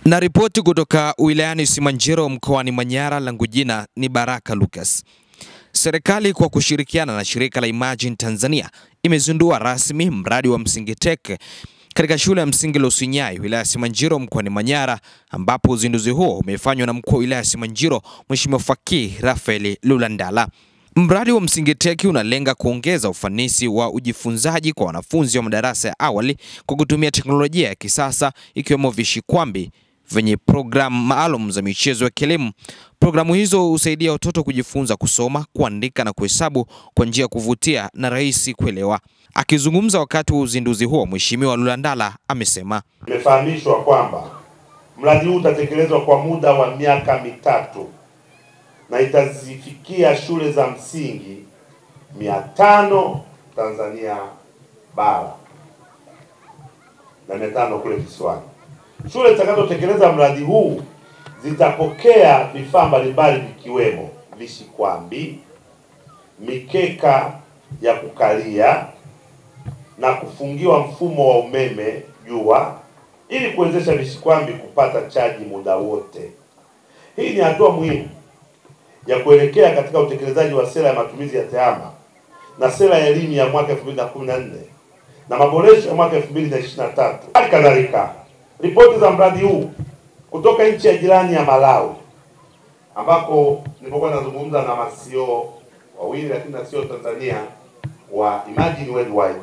Na ripoti kutoka wilayani Simanjiro mkoani Manyara, langu jina ni Baraka Lucas. Serikali kwa kushirikiana na shirika la Imagine Tanzania imezindua rasmi mradi wa Msingi Tech katika shule ya msingi Losunyai, wilaya Simanjiro mkoani Manyara, ambapo uzinduzi huo umefanywa na mkuu wa wilaya Simanjiro Mheshimiwa Fakih Rafael Lulandala. Mradi wa Msingi Tech unalenga kuongeza ufanisi wa ujifunzaji kwa wanafunzi wa madarasa ya awali kwa kutumia teknolojia ya kisasa ikiwemo vishikwambi venye programu maalum za michezo ya kielimu. Programu hizo husaidia watoto kujifunza kusoma, kuandika na kuhesabu kwa njia ya kuvutia na rahisi kuelewa. Akizungumza wakati wa uzinduzi huo, Mheshimiwa Lulandala amesema tumefahamishwa kwamba mradi huu utatekelezwa kwa muda wa miaka 3 na itazifikia shule za msingi 500 Tanzania bara na 500 kule visiwani. Shule zitakazotekeleza mradi huu zitapokea vifaa mbalimbali vikiwemo vishikwambi, mikeka ya kukalia na kufungiwa mfumo wa umeme jua ili kuwezesha vishikwambi kupata chaji muda wote. Hii ni hatua muhimu ya kuelekea katika utekelezaji wa sera ya matumizi ya tehama na sera ya elimu ya mwaka 2014 na maboresho ya mwaka 2023. Hali kadhalika, ripoti za mradi huu kutoka nchi ya jirani ya Malawi, ambako nilipokuwa nazungumza na masio wawili lakini na sio Tanzania wa Imagine Worldwide,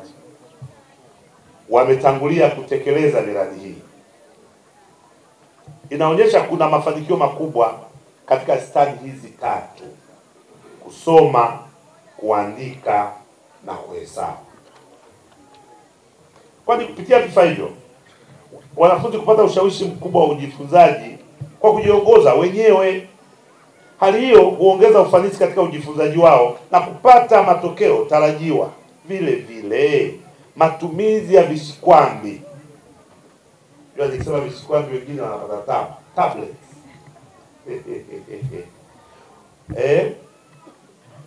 wametangulia kutekeleza miradi hii. Inaonyesha kuna mafanikio makubwa katika stadi hizi 3: kusoma, kuandika na kuhesabu. Kwani kupitia vifaa hivyo wanafunzi kupata ushawishi mkubwa wa ujifunzaji kwa kujiongoza wenyewe. Hali hiyo huongeza ufanisi katika ujifunzaji wao na kupata matokeo tarajiwa. Vile vile matumizi ya vishikwambi, nikisema vishikwambi wengine wanapata tablets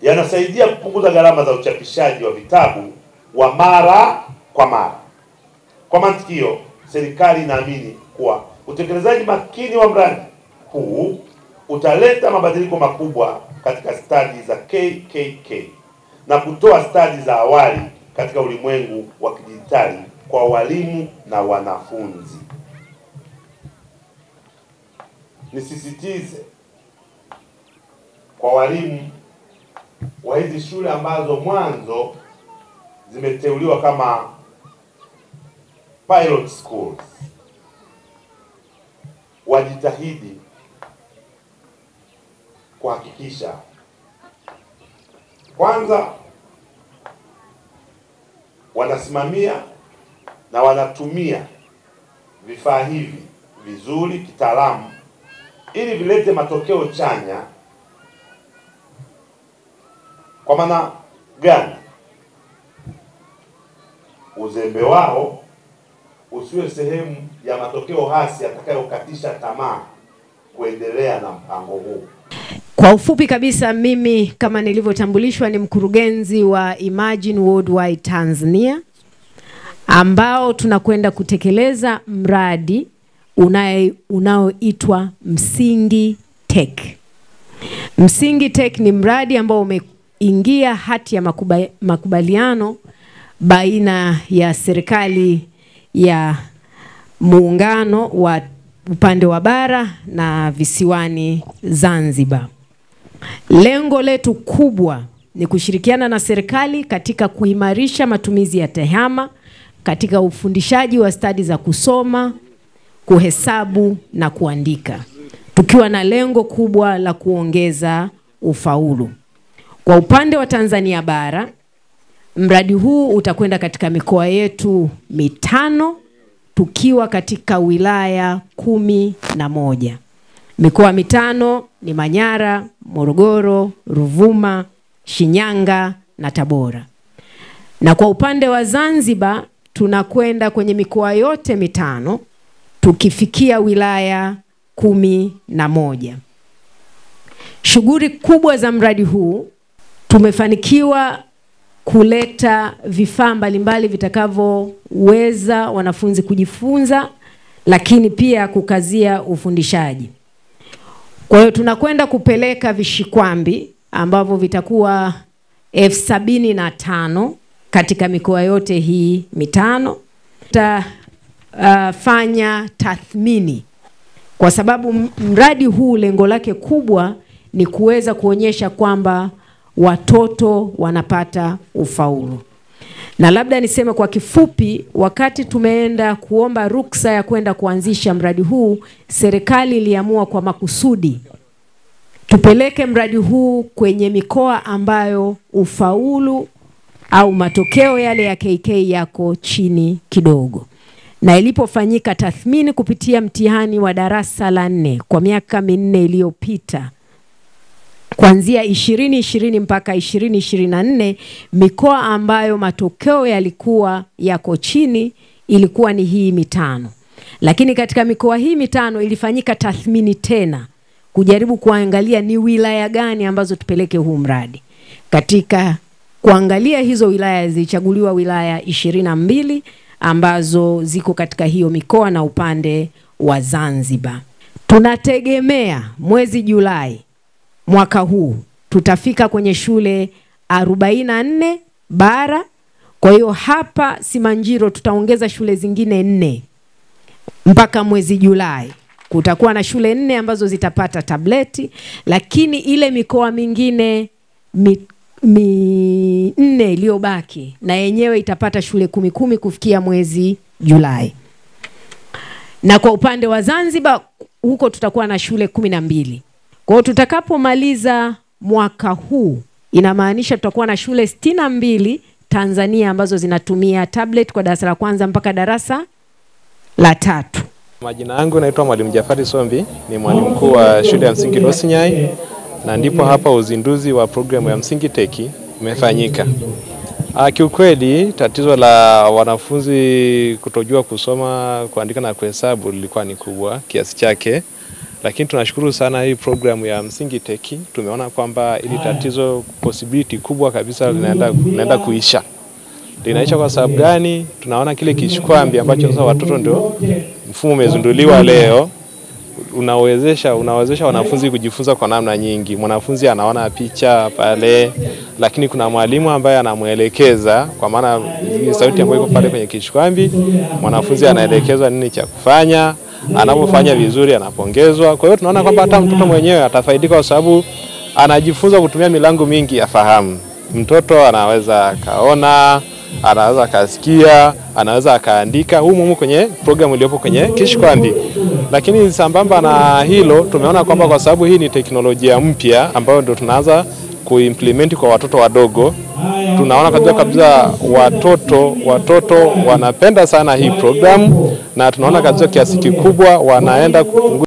yanasaidia kupunguza gharama za uchapishaji wa vitabu wa mara kwa mara. Kwa mantiki hiyo, serikali inaamini kuwa utekelezaji makini wa mradi huu utaleta mabadiliko makubwa katika stadi za KKK na kutoa stadi za awali katika ulimwengu wa kidijitali kwa walimu na wanafunzi. Nisisitize kwa walimu wa hizi shule ambazo mwanzo zimeteuliwa kama pilot schools, wajitahidi kuhakikisha kwanza wanasimamia na wanatumia vifaa hivi vizuri kitaalamu ili vilete matokeo chanya. Kwa maana gani? Uzembe wao usiwe sehemu ya matokeo hasi yatakayokatisha tamaa kuendelea na mpango huu. Kwa ufupi kabisa, mimi kama nilivyotambulishwa ni mkurugenzi wa Imagine Worldwide Tanzania, ambao tunakwenda kutekeleza mradi unaoitwa Msingi Tech. Msingi Tech ni mradi ambao umeingia hati ya makubaliano baina ya serikali ya muungano wa upande wa bara na visiwani Zanzibar. Lengo letu kubwa ni kushirikiana na serikali katika kuimarisha matumizi ya tehama katika ufundishaji wa stadi za kusoma, kuhesabu na kuandika, tukiwa na lengo kubwa la kuongeza ufaulu. Kwa upande wa Tanzania bara, mradi huu utakwenda katika mikoa yetu 5 tukiwa katika wilaya 11. Mikoa 5 ni Manyara, Morogoro, Ruvuma, Shinyanga na Tabora. Na kwa upande wa Zanzibar tunakwenda kwenye mikoa yote 5 tukifikia wilaya 11. Shughuli kubwa za mradi huu, tumefanikiwa kuleta vifaa mbalimbali vitakavyoweza wanafunzi kujifunza lakini pia kukazia ufundishaji. Kwa hiyo tunakwenda kupeleka vishikwambi ambavyo vitakuwa 75,000 katika mikoa yote hii mitano. Tutafanya tathmini kwa sababu mradi huu lengo lake kubwa ni kuweza kuonyesha kwamba watoto wanapata ufaulu. Na labda niseme kwa kifupi, wakati tumeenda kuomba ruksa ya kwenda kuanzisha mradi huu, serikali iliamua kwa makusudi tupeleke mradi huu kwenye mikoa ambayo ufaulu au matokeo yale ya KK yako chini kidogo. Na ilipofanyika tathmini kupitia mtihani wa darasa la 4 kwa miaka 4 iliyopita, kuanzia 2020 mpaka 2024, mikoa ambayo matokeo yalikuwa yako chini ilikuwa ni hii mitano. Lakini katika mikoa hii mitano ilifanyika tathmini tena kujaribu kuangalia ni wilaya gani ambazo tupeleke huu mradi. Katika kuangalia hizo wilaya zilichaguliwa wilaya 22 ambazo ziko katika hiyo mikoa na upande wa Zanzibar. Tunategemea mwezi Julai mwaka huu tutafika kwenye shule 44 bara. Kwa hiyo hapa Simanjiro tutaongeza shule zingine 4 mpaka mwezi Julai. Kutakuwa na shule 4 ambazo zitapata tableti, lakini ile mikoa mingine 4 iliyobaki na yenyewe itapata shule 10 kufikia mwezi Julai. Na kwa upande wa Zanzibar huko tutakuwa na shule 12. Kwa hiyo tutakapomaliza mwaka huu inamaanisha tutakuwa na shule 62 Tanzania ambazo zinatumia tablet kwa darasa la kwanza mpaka darasa la 3. Majina yangu naitwa Mwalimu Jafari Sombi, ni mwalimu mkuu wa shule ya msingi Rosinyai, na ndipo hapa uzinduzi wa programu ya Msingi Teki umefanyika. Kiukweli tatizo la wanafunzi kutojua kusoma, kuandika na kuhesabu lilikuwa ni kubwa kiasi chake. Lakini tunashukuru sana hii programu ya Msingi Teki, tumeona kwamba ili tatizo possibility kubwa kabisa linaenda kuisha. Linaisha kwa sababu gani? Tunaona kile kishikwambi ambacho sasa watoto ndio mfumo umezinduliwa leo, unawezesha wanafunzi kujifunza kwa namna nyingi. Mwanafunzi anaona picha pale, lakini kuna mwalimu ambaye anamuelekeza, kwa maana hii sauti ambayo iko pale kwenye kishikwambi, mwanafunzi anaelekezwa nini cha kufanya. Anapofanya vizuri anapongezwa. Kwa hiyo tunaona kwamba hata mtoto mwenyewe atafaidika kwa sababu anajifunza kutumia milango mingi ya fahamu. Mtoto anaweza kaona, anaweza kasikia, anaweza kaandika humu kwenye programu iliyopo kwenye kishikwambi. Lakini sambamba na hilo tumeona kwamba kwa sababu hii ni teknolojia mpya ambayo ndio tunaanza kuimplement kwa watoto wadogo, tunaona kabisa watoto wanapenda sana hii programu, na tunaona kabisa kiasi kikubwa wanaenda kupunguza